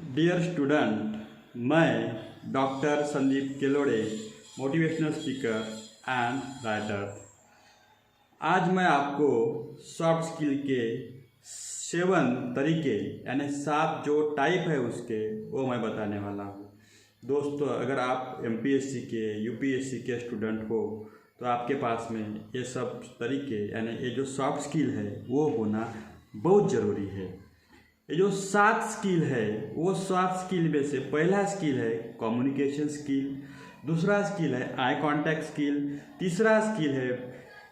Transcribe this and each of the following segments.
Dear student, मैं doctor Sandeep Kelode, motivational speaker and writer. आज मैं आपको सॉफ्ट स्किल के 7 तरीके यानी 7 जो टाइप है उसके वो मैं बताने वाला हूँ। दोस्तों, अगर आप एमपीएससी के यूपीएससी के स्टूडेंट हो तो आपके पास में ये सब तरीके यानी ये जो सॉफ्ट स्किल है वो होना बहुत ज़रूरी है। ये जो 7 स्किल है वो 7 स्किल में से पहला स्किल है कम्युनिकेशन स्किल, दूसरा स्किल है आई कांटेक्ट स्किल, तीसरा स्किल है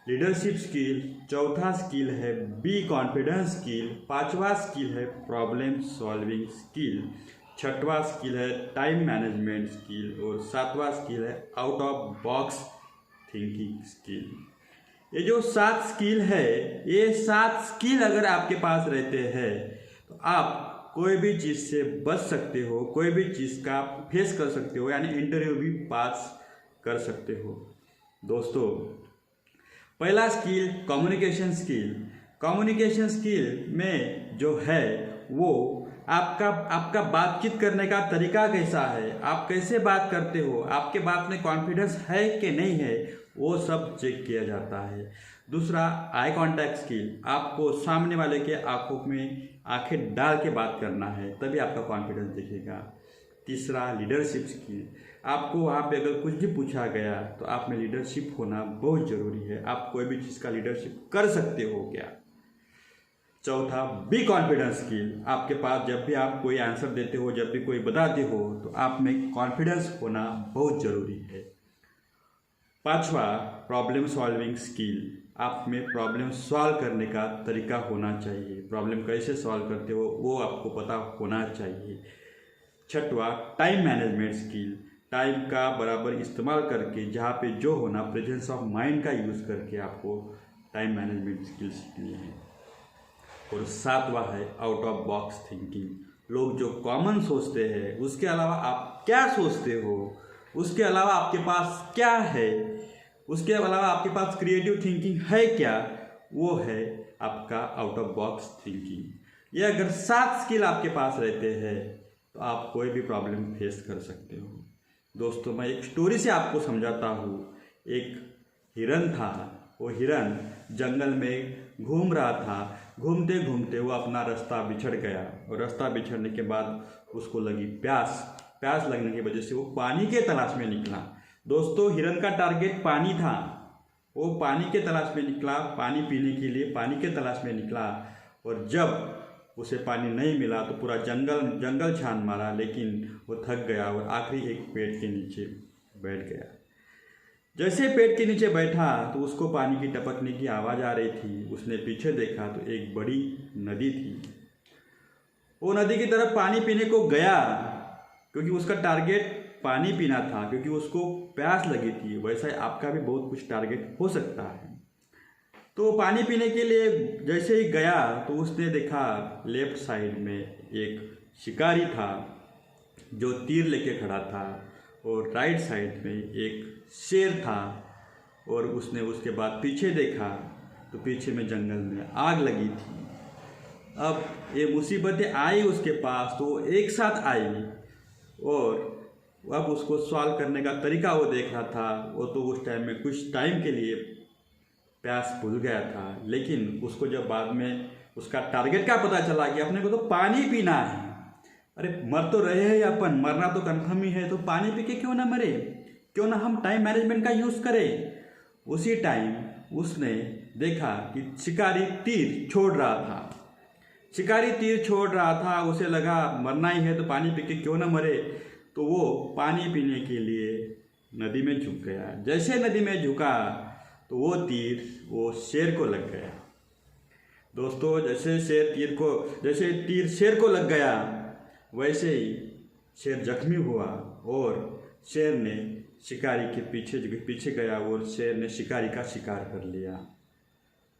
लीडरशिप स्किल, चौथा स्किल है बी कॉन्फिडेंस स्किल, पांचवा स्किल है प्रॉब्लम सॉल्विंग स्किल, छठवां स्किल है टाइम मैनेजमेंट स्किल और सातवां स्किल है out of box thinking skill. ये जो 7 स्किल है, ये 7 स्किल अगर आपके पास रहते हैं तो आप कोई भी चीज़ से बच सकते हो, कोई भी चीज़ का फेस कर सकते हो, यानी इंटरव्यू भी पास कर सकते हो। दोस्तों, पहला skill communication skill. Communication skill में जो है वो आपका बातचीत करने का तरीका कैसा है, आप कैसे बात करते हो, आपके बात में कॉन्फिडेंस है कि नहीं है, वो सब चेक किया जाता है। दूसरा आई कांटेक्ट स्किल, आपको सामने वाले के आंखों में आंखें डाल के बात करना है, तभी आपका कॉन्फिडेंस दिखेगा। तीसरा लीडरशिप स्किल, आपको वहाँ पे अगर कुछ भी पूछा गया तो आप में लीडरशिप होना बहुत ज़रूरी है, आप कोई भी चीज़ का लीडरशिप कर सकते हो क्या। चौथा बी कॉन्फिडेंस स्किल, आपके पास जब भी आप कोई आंसर देते हो, जब भी कोई बताते हो तो आप में कॉन्फिडेंस होना बहुत ज़रूरी है। पांचवा प्रॉब्लम सॉल्विंग स्किल, आप में प्रॉब्लम सॉल्व करने का तरीका होना चाहिए, प्रॉब्लम कैसे सॉल्व करते हो वो आपको पता होना चाहिए। छठवा टाइम मैनेजमेंट स्किल, टाइम का बराबर इस्तेमाल करके जहाँ पे जो होना प्रेजेंस ऑफ माइंड का यूज़ करके आपको टाइम मैनेजमेंट स्किल सीखनी है। और सातवां है आउट ऑफ बॉक्स थिंकिंग, लोग जो कॉमन सोचते हैं उसके अलावा आप क्या सोचते हो, उसके अलावा आपके पास क्या है, उसके अलावा आपके पास क्रिएटिव थिंकिंग है क्या, वो है आपका आउट ऑफ बॉक्स थिंकिंग। ये अगर 7 स्किल आपके पास रहते हैं तो आप कोई भी प्रॉब्लम फेस कर सकते हो। दोस्तों, मैं एक स्टोरी से आपको समझाता हूँ। एक हिरन था, वो हिरन जंगल में घूम रहा था। घूमते घूमते वो अपना रास्ता बिछड़ गया और रास्ता बिछड़ने के बाद उसको लगी प्यास लगने की वजह से वो पानी के तलाश में निकला। दोस्तों, हिरन का टारगेट पानी था, वो पानी के तलाश में निकला, पानी पीने के लिए पानी के तलाश में निकला। और जब उसे पानी नहीं मिला तो पूरा जंगल छान मारा, लेकिन वो थक गया और आखिरी एक पेड़ के नीचे बैठ गया। जैसे पेड़ के नीचे बैठा तो उसको पानी की टपकने की आवाज़ आ रही थी। उसने पीछे देखा तो एक बड़ी नदी थी। वो नदी की तरफ पानी पीने को गया क्योंकि उसका टारगेट पानी पीना था, क्योंकि उसको प्यास लगी थी। वैसा आपका भी बहुत कुछ टारगेट हो सकता है। तो पानी पीने के लिए जैसे ही गया तो उसने देखा लेफ्ट साइड में एक शिकारी था जो तीर लेके खड़ा था, और राइट साइड में एक शेर था। और उसने उसके बाद पीछे देखा तो पीछे में जंगल में आग लगी थी। अब ये मुसीबतें आई उसके पास तो एक साथ आई, और अब उसको सॉल्व करने का तरीका वो देख रहा था। वो तो उस टाइम में कुछ टाइम के लिए प्यास भूल गया था, लेकिन उसको जब बाद में उसका टारगेट का पता चला कि अपने को तो पानी पीना है, अरे मर तो रहे हैं अपन, मरना तो कन्फर्म ही है, तो पानी पी के क्यों ना मरे, क्यों ना हम टाइम मैनेजमेंट का यूज़ करें। उसी टाइम उसने देखा कि शिकारी तीर छोड़ रहा था। शिकारी तीर छोड़ रहा था, उसे लगा मरना ही है तो पानी पी के क्यों ना मरे, तो वो पानी पीने के लिए नदी में झुक गया। जैसे नदी में झुका तो वो तीर वो शेर को लग गया। दोस्तों, जैसे तीर शेर को लग गया, वैसे ही शेर जख्मी हुआ और शेर ने शिकारी के पीछे गया और शेर ने शिकारी का शिकार कर लिया।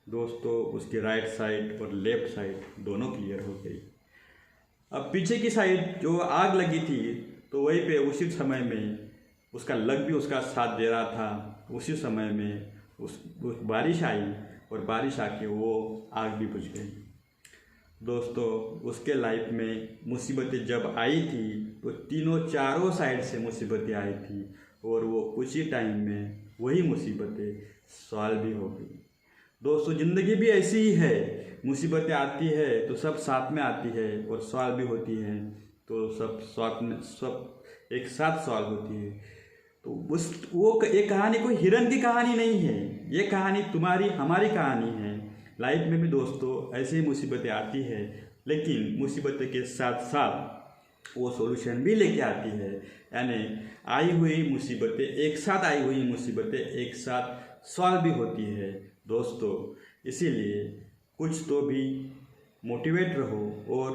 दोस्तों, उसकी राइट साइड और लेफ्ट साइड दोनों क्लियर हो गई। अब पीछे की साइड जो आग लगी थी तो वहीं पे उसी समय में उसका लग भी उसका साथ दे रहा था। उसी समय में उस बारिश आई और बारिश आके वो आग भी बुझ गई। दोस्तों उसके लाइफ में मुसीबतें जब आई थी तो तीनों चारों साइड से मुसीबतें आई थी और वो कुछ ही टाइम में वही मुसीबतें सॉल्व भी हो गई। दोस्तों ज़िंदगी भी ऐसी ही है, मुसीबतें आती है तो सब साथ में आती है और सॉल्व भी होती है तो सब एक साथ सॉल्व होती है। तो ये कहानी कोई हिरन की कहानी नहीं है, ये कहानी तुम्हारी हमारी कहानी है। लाइफ में भी दोस्तों ऐसे ही मुसीबतें आती है, लेकिन मुसीबतें के साथ साथ वो सॉल्यूशन भी लेके आती है। यानी आई हुई मुसीबतें एक साथ सॉल्व भी होती है दोस्तों। इसीलिए कुछ तो भी मोटिवेट रहो और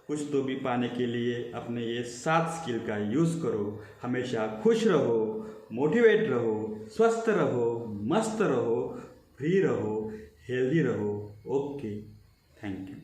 कुछ तो भी पाने के लिए अपने ये 7 स्किल का यूज़ करो। हमेशा खुश रहो, मोटिवेट रहो, स्वस्थ रहो, मस्त रहो, फ्री रहो, हेल्दी रहो। Okay, thank you.